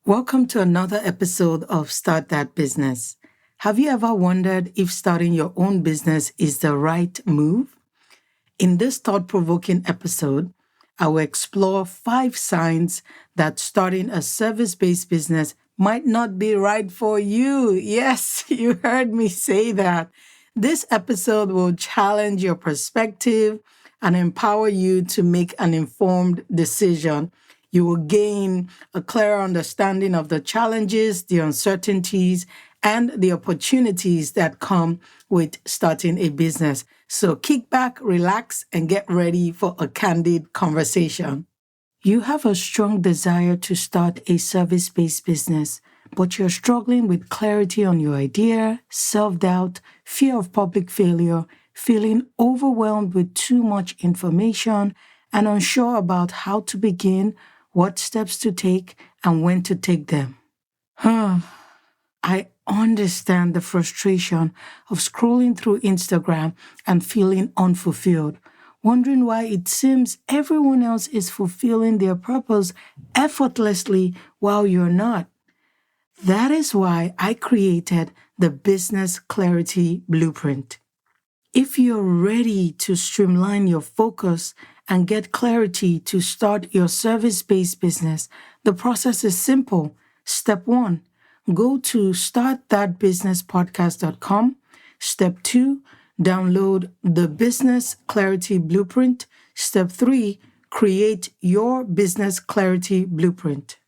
Welcome to another episode of Start That Business. Have you ever wondered if starting your own business is the right move? In this thought-provoking episode, I will explore 5 signs that starting a service-based business might not be right for you. Yes, you heard me say that. This episode will challenge your perspective and empower you to make an informed decision. You will gain a clearer understanding of the challenges, the uncertainties, and the opportunities that come with starting a business. So kick back, relax, and get ready for a candid conversation. You have a strong desire to start a service-based business, but you're struggling with clarity on your idea, self-doubt, fear of public failure, feeling overwhelmed with too much information, and unsure about how to begin, what steps to take, and when to take them. I understand the frustration of scrolling through Instagram and feeling unfulfilled, wondering why it seems everyone else is fulfilling their purpose effortlessly while you're not. That is why I created the Business Clarity Blueprint. If you're ready to streamline your focus and get clarity to start your service-based business, the process is simple. Step 1, go to startthatbusinesspodcast.com. Step 2, download the Business Clarity Blueprint. Step 3, create your Business Clarity Blueprint.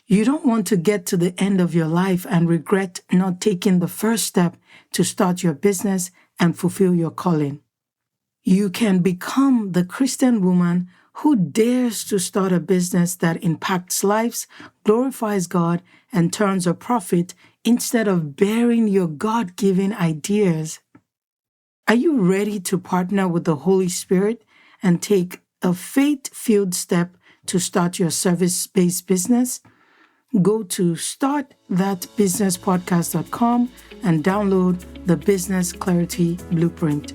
You don't want to get to the end of your life and regret not taking the first step to start your business and fulfill your calling. You can become the Christian woman who dares to start a business that impacts lives, glorifies God, and turns a profit instead of burying your God-given ideas. Are you ready to partner with the Holy Spirit and take a faith-filled step to start your service-based business? Go to startthatbusinesspodcast.com and download the Business Clarity Blueprint.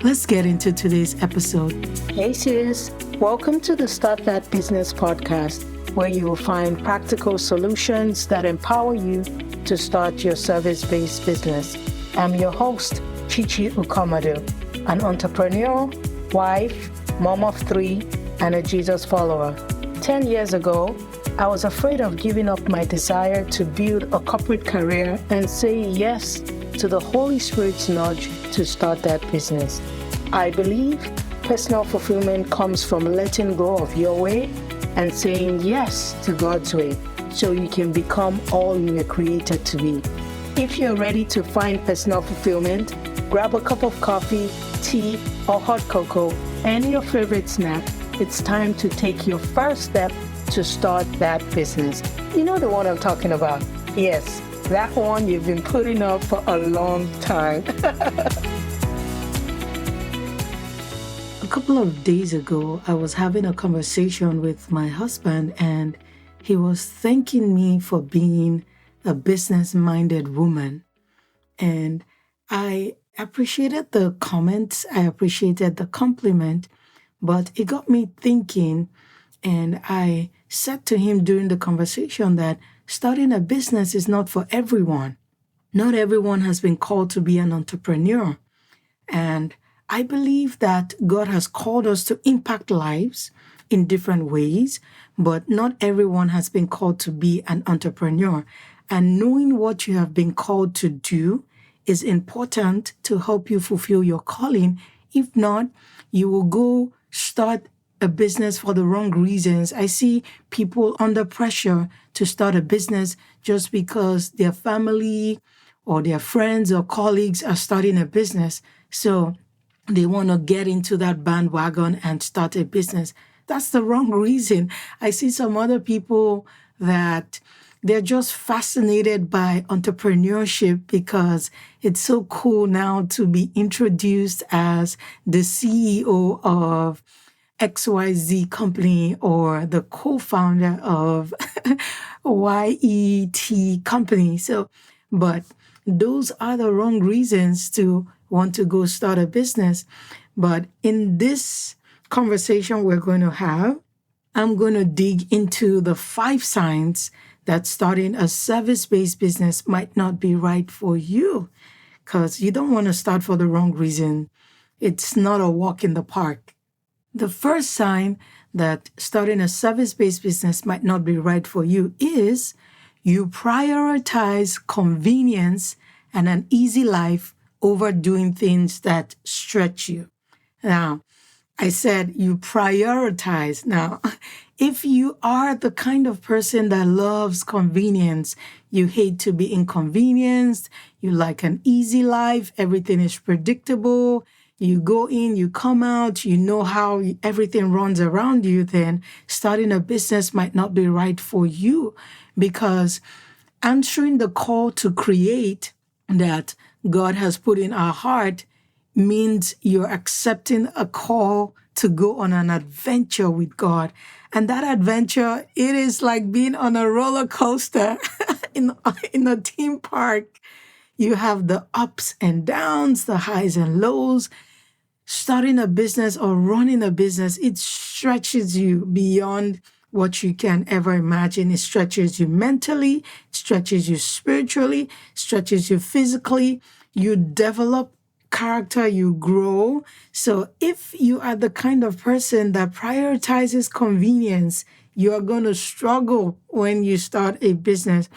Let's get into today's episode. Hey sis, welcome to the Start That Business podcast, where you will find practical solutions that empower you to start your service-based business. I'm your host, Chichi Ukomadu, an entrepreneur, wife, mom of 3, and a Jesus follower. 10 years ago, I was afraid of giving up my desire to build a corporate career and say yes to the Holy Spirit's nudge to start that business. I believe personal fulfillment comes from letting go of your way and saying yes to God's way so you can become all you were created to be. If you're ready to find personal fulfillment, grab a cup of coffee, tea, or hot cocoa, and your favorite snack. It's time to take your first step to start that business. You know the one I'm talking about? Yes, that one you've been putting up for a long time. A couple of days ago, I was having a conversation with my husband, and he was thanking me for being a business-minded woman. And I appreciated the comments, I appreciated the compliment, but it got me thinking, and I said to him during the conversation that starting a business is not for everyone. Not everyone has been called to be an entrepreneur. And I believe that God has called us to impact lives in different ways, but not everyone has been called to be an entrepreneur. And knowing what you have been called to do is important to help you fulfill your calling. If not, you will go start a business for the wrong reasons. I see people under pressure to start a business just because their family or their friends or colleagues are starting a business. So they want to get into that bandwagon and start a business. That's the wrong reason. I see some other people that they're just fascinated by entrepreneurship because it's so cool now to be introduced as the CEO of XYZ company or the co-founder of YET company. But those are the wrong reasons to want to go start a business. But in this conversation we're going to have, I'm going to dig into the 5 signs that starting a service-based business might not be right for you because you don't want to start for the wrong reason. It's not a walk in the park. The first sign that starting a service-based business might not be right for you is you prioritize convenience and an easy life over doing things that stretch you. Now, I said you prioritize. Now, if you are the kind of person that loves convenience, you hate to be inconvenienced, you like an easy life, everything is predictable, you go in, you come out, you know how everything runs around you, then starting a business might not be right for you, because answering the call to create that God has put in our heart means you're accepting a call to go on an adventure with God. And that adventure, it is like being on a roller coaster in a theme park. You have the ups and downs, the highs and lows. Starting a business or running a business, it stretches you beyond what you can ever imagine. It stretches you mentally, it stretches you spiritually, stretches you physically. You develop character, you grow. So if you are the kind of person that prioritizes convenience, you are going to struggle when you start a business.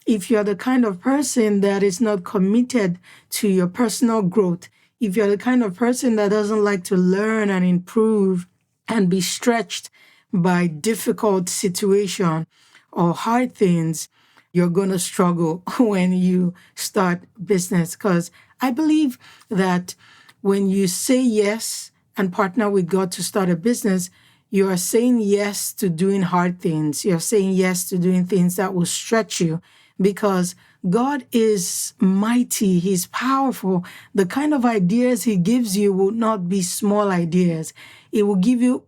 If you're the kind of person that is not committed to your personal growth, if you're the kind of person that doesn't like to learn and improve and be stretched by difficult situation or hard things, you're going to struggle when you start business. Because I believe that when you say yes and partner with God to start a business, you are saying yes to doing hard things. You're saying yes to doing things that will stretch you, because God is mighty. He's powerful. The kind of ideas he gives you will not be small ideas. It will give you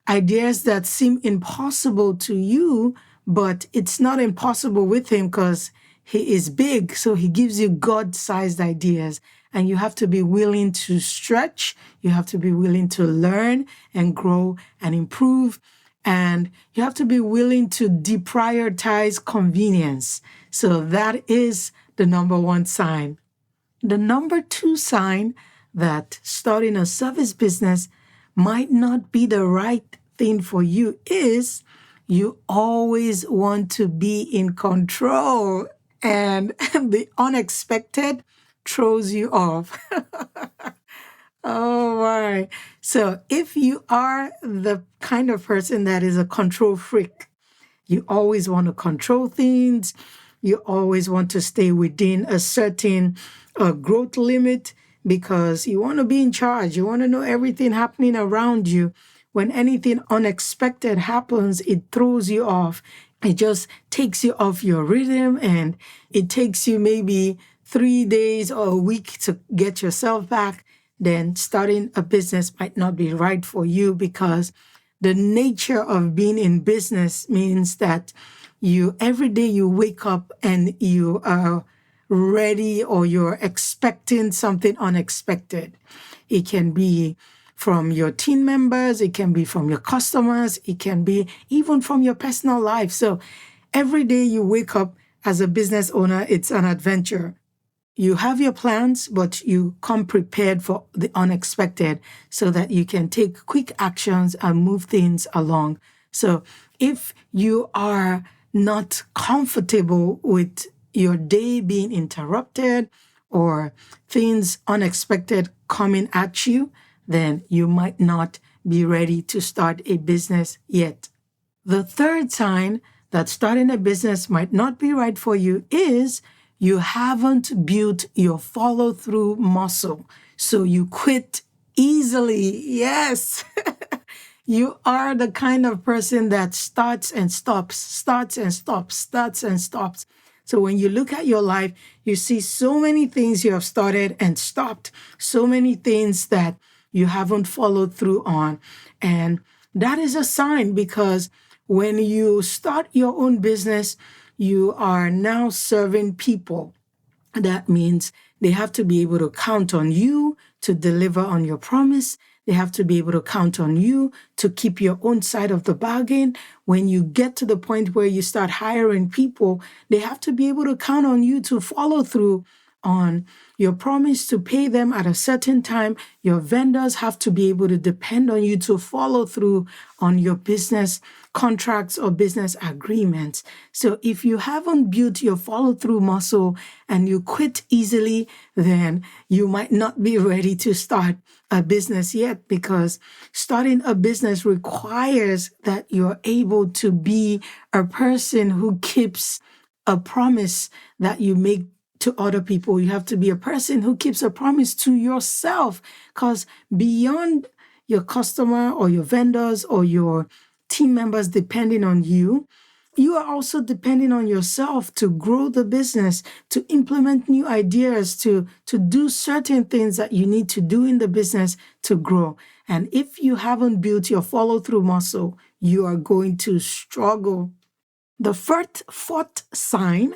ideas that seem impossible to you, but it's not impossible with him because he is big. So he gives you God-sized ideas, and you have to be willing to stretch. You have to be willing to learn and grow and improve. And you have to be willing to deprioritize convenience. So that is the number one sign. The number two sign that starting a service business might not be the right thing for you is you always want to be in control, and the unexpected throws you off. Oh, my. So if you are the kind of person that is a control freak, you always want to control things, you always want to stay within a certain growth limit because you want to be in charge. You want to know everything happening around you. When anything unexpected happens, it throws you off. It just takes you off your rhythm, and it takes you maybe 3 days or a week to get yourself back. Then starting a business might not be right for you, because the nature of being in business means that every day you wake up and you are ready, or you're expecting something unexpected. It can be from your team members, it can be from your customers, it can be even from your personal life. So every day you wake up as a business owner, it's an adventure. You have your plans, but you come prepared for the unexpected so that you can take quick actions and move things along. So if you are not comfortable with your day being interrupted or things unexpected coming at you, then you might not be ready to start a business yet. The third sign that starting a business might not be right for you is you haven't built your follow-through muscle. So you quit easily. Yes. You are the kind of person that starts and stops, starts and stops, starts and stops. So when you look at your life, you see so many things you have started and stopped, so many things that you haven't followed through on. And that is a sign, because when you start your own business, you are now serving people. That means they have to be able to count on you to deliver on your promise. They have to be able to count on you to keep your own side of the bargain. When you get to the point where you start hiring people, they have to be able to count on you to follow through on your promise to pay them at a certain time. Your vendors have to be able to depend on you to follow through on your business contracts or business agreements. So if you haven't built your follow through muscle and you quit easily, then you might not be ready to start a business yet, because starting a business requires that you're able to be a person who keeps a promise that you make to other people. You have to be a person who keeps a promise to yourself, because beyond your customer or your vendors or your team members depending on you, you are also depending on yourself to grow the business, to implement new ideas, to do certain things that you need to do in the business to grow. And if you haven't built your follow-through muscle, you are going to struggle. The fourth sign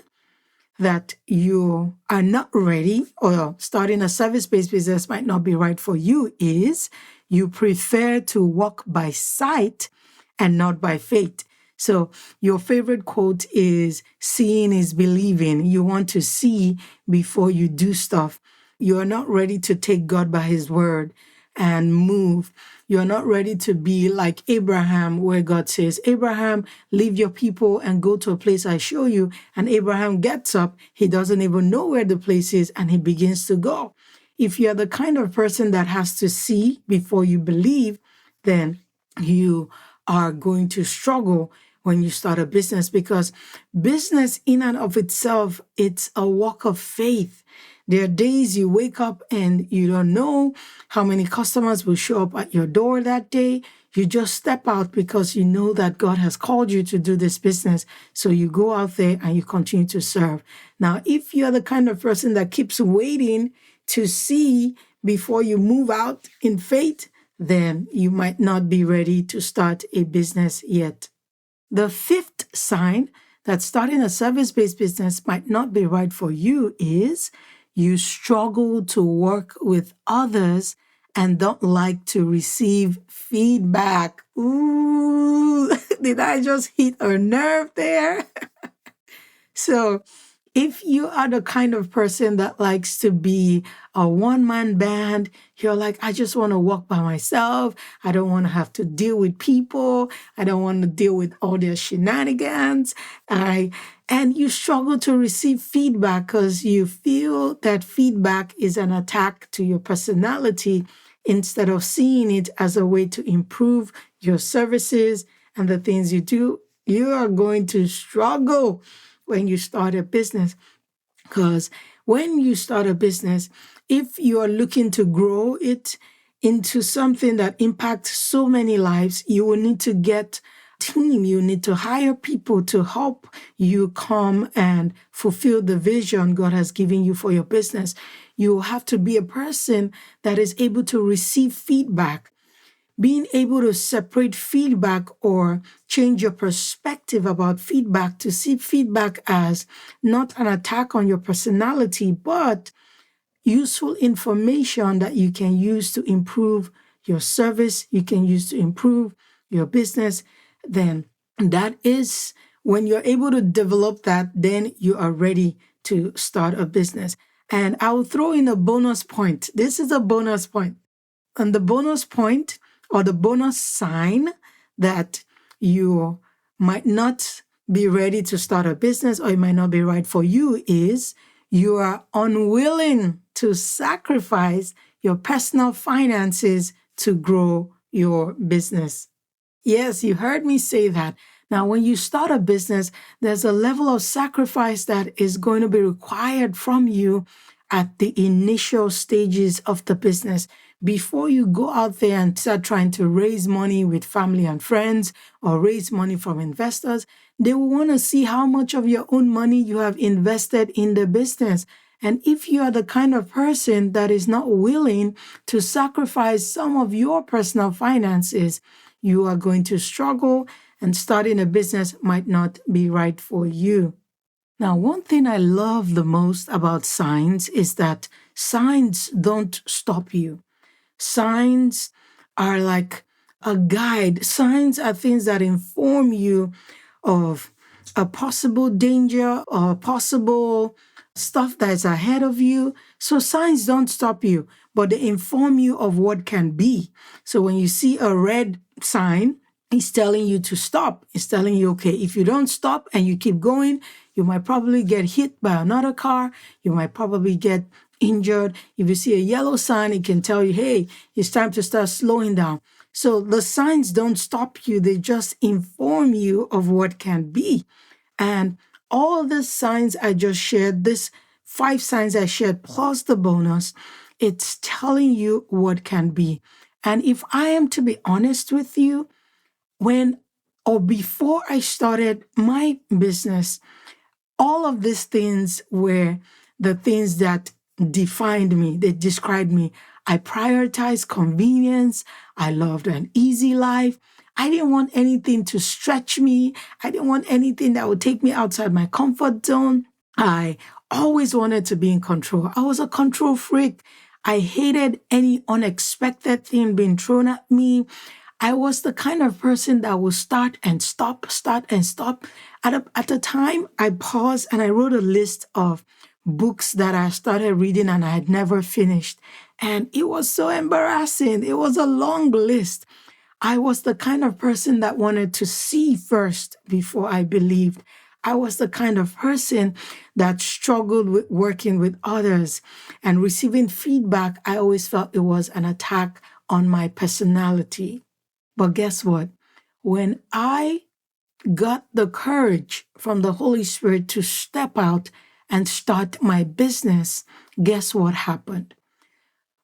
that you are not ready or starting a service-based business might not be right for you is you prefer to walk by sight and not by faith. So your favorite quote is, seeing is believing. You want to see before you do stuff. You are not ready to take God by his word and move. You're not ready to be like Abraham, where God says, Abraham, leave your people and go to a place I show you. And Abraham gets up. He doesn't even know where the place is, and he begins to go. If you're the kind of person that has to see before you believe, then you are going to struggle when you start a business, because business in and of itself, it's a walk of faith. There are days you wake up and you don't know how many customers will show up at your door that day. You just step out because you know that God has called you to do this business. So you go out there and you continue to serve. Now, if you're the kind of person that keeps waiting to see before you move out in faith, then you might not be ready to start a business yet. The fifth sign that starting a service-based business might not be right for you is you struggle to work with others and don't like to receive feedback. Ooh, did I just hit a nerve there? So if you are the kind of person that likes to be a one-man band, you're like, I just want to walk by myself. I don't want to have to deal with people. I don't want to deal with all their shenanigans. And you struggle to receive feedback because you feel that feedback is an attack to your personality instead of seeing it as a way to improve your services and the things you do. You are going to struggle when you start a business, because when you start a business, if you are looking to grow it into something that impacts so many lives, you will need to get a team. You need to hire people to help you come and fulfill the vision God has given you for your business. You have to be a person that is able to receive feedback. Being able to separate feedback or change your perspective about feedback to see feedback as not an attack on your personality, but useful information that you can use to improve your service, you can use to improve your business, then that is when you're able to develop that, then you are ready to start a business. And I will throw in a bonus point. This is a bonus point. And the bonus point or the bonus sign that you might not be ready to start a business or it might not be right for you is you are unwilling to sacrifice your personal finances to grow your business. Yes, you heard me say that. Now, when you start a business, there's a level of sacrifice that is going to be required from you at the initial stages of the business. Before you go out there and start trying to raise money with family and friends or raise money from investors, they will want to see how much of your own money you have invested in the business. And if you are the kind of person that is not willing to sacrifice some of your personal finances, you are going to struggle, and starting a business might not be right for you. Now, one thing I love the most about signs is that signs don't stop you. Signs are like a guide. Signs are things that inform you of a possible danger or possible stuff that's ahead of you. So signs don't stop you, but they inform you of what can be. So when you see a red sign, it's telling you to stop. It's telling you, okay, if you don't stop and you keep going, you might probably get hit by another car. You might probably get injured. If you see a yellow sign, it can tell you, hey, it's time to start slowing down. So the signs don't stop you. They just inform you of what can be. And all the signs I just shared, this 5 signs I shared plus the bonus, it's telling you what can be. And if I am to be honest with you, when or before I started my business, all of these things were the things that defined me, they described me. I prioritized convenience. I loved an easy life. I didn't want anything to stretch me. I didn't want anything that would take me outside my comfort zone. I always wanted to be in control. I was a control freak. I hated any unexpected thing being thrown at me. I was the kind of person that would start and stop, start and stop. At the time, I paused and I wrote a list of books that I started reading and I had never finished. And it was so embarrassing. It was a long list. I was the kind of person that wanted to see first before I believed. I was the kind of person that struggled with working with others and receiving feedback. I always felt it was an attack on my personality. But guess what? When I got the courage from the Holy Spirit to step out and start my business, guess what happened?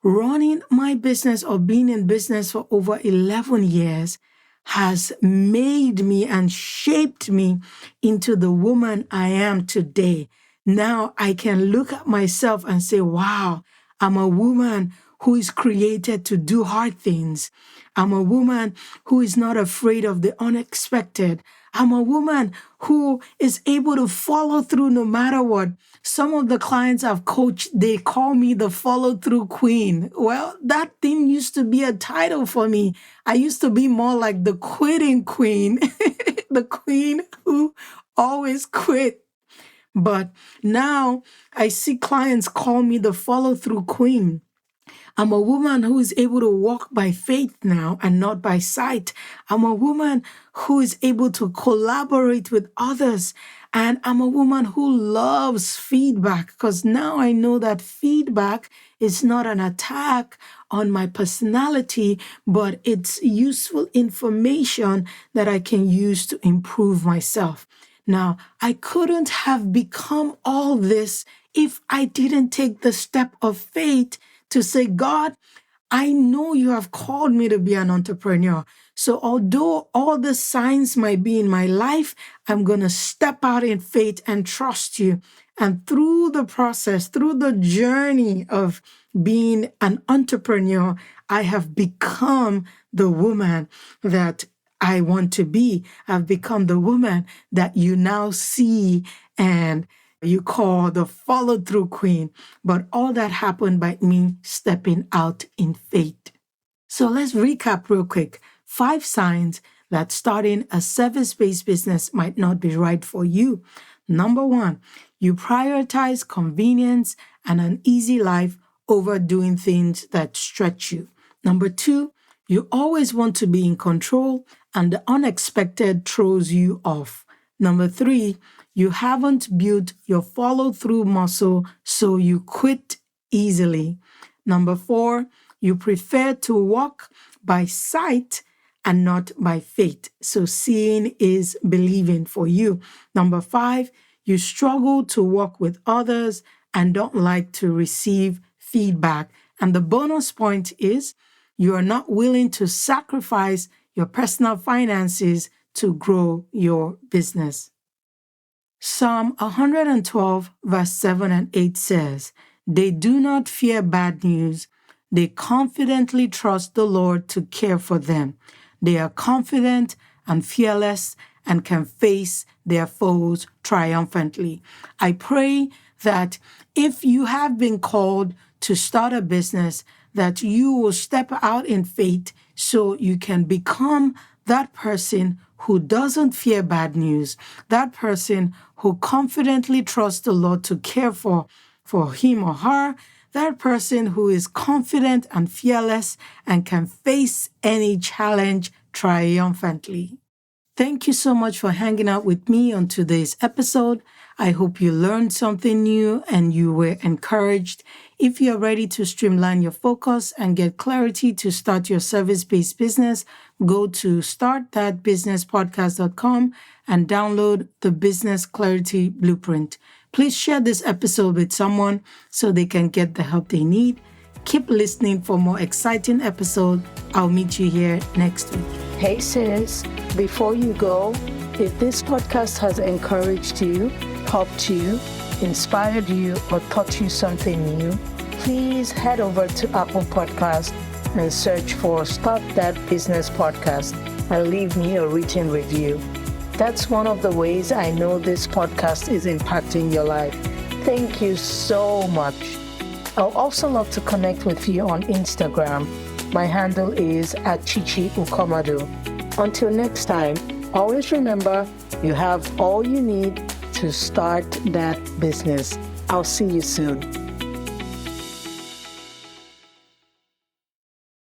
Running my business or being in business for over 11 years has made me and shaped me into the woman I am today. Now I can look at myself and say, wow, I'm a woman who is created to do hard things. I'm a woman who is not afraid of the unexpected. I'm a woman who is able to follow through no matter what. Some of the clients I've coached, they call me the follow through queen. Well, that thing used to be a title for me. I used to be more like the quitting queen, the queen who always quit. But now I see clients call me the follow through queen. I'm a woman who is able to walk by faith now and not by sight. I'm a woman who is able to collaborate with others. And I'm a woman who loves feedback because now I know that feedback is not an attack on my personality, but it's useful information that I can use to improve myself. Now, I couldn't have become all this if I didn't take the step of faith to say, God, I know you have called me to be an entrepreneur. So although all the signs might be in my life, I'm going to step out in faith and trust you. And through the process, through the journey of being an entrepreneur, I have become the woman that I want to be. I've become the woman that you now see and you call the follow through queen. But all that happened by me stepping out in faith. So let's recap real quick. 5 signs that starting a service-based business might not be right for you. Number 1, you prioritize convenience and an easy life over doing things that stretch you. Number 2, you always want to be in control and the unexpected throws you off. Number 3, you haven't built your follow-through muscle, so you quit easily. Number 4, you prefer to walk by sight and not by faith. So seeing is believing for you. Number 5, you struggle to work with others and don't like to receive feedback. And the bonus point is you are not willing to sacrifice your personal finances to grow your business. Psalm 112, verse 7 and 8 says, "They do not fear bad news. They confidently trust the Lord to care for them. They are confident and fearless and can face their foes triumphantly." I pray that if you have been called to start a business, that you will step out in faith so you can become that person who doesn't fear bad news, that person who confidently trusts the Lord to care for him or her, that person who is confident and fearless and can face any challenge triumphantly. Thank you so much for hanging out with me on today's episode. I hope you learned something new and you were encouraged. If you're ready to streamline your focus and get clarity to start your service-based business, go to startthatbusinesspodcast.com and download the Business Clarity Blueprint. Please share this episode with someone so they can get the help they need. Keep listening for more exciting episodes. I'll meet you here next week. Hey sis, before you go, if this podcast has encouraged you, helped you, inspired you, or taught you something new, please head over to Apple Podcasts and search for Start That Business Podcast and leave me a written review. That's one of the ways I know this podcast is impacting your life. Thank you so much. I'll also love to connect with you on Instagram. My handle is @ChichiUkomadu. Until next time, always remember you have all you need to start that business. I'll see you soon.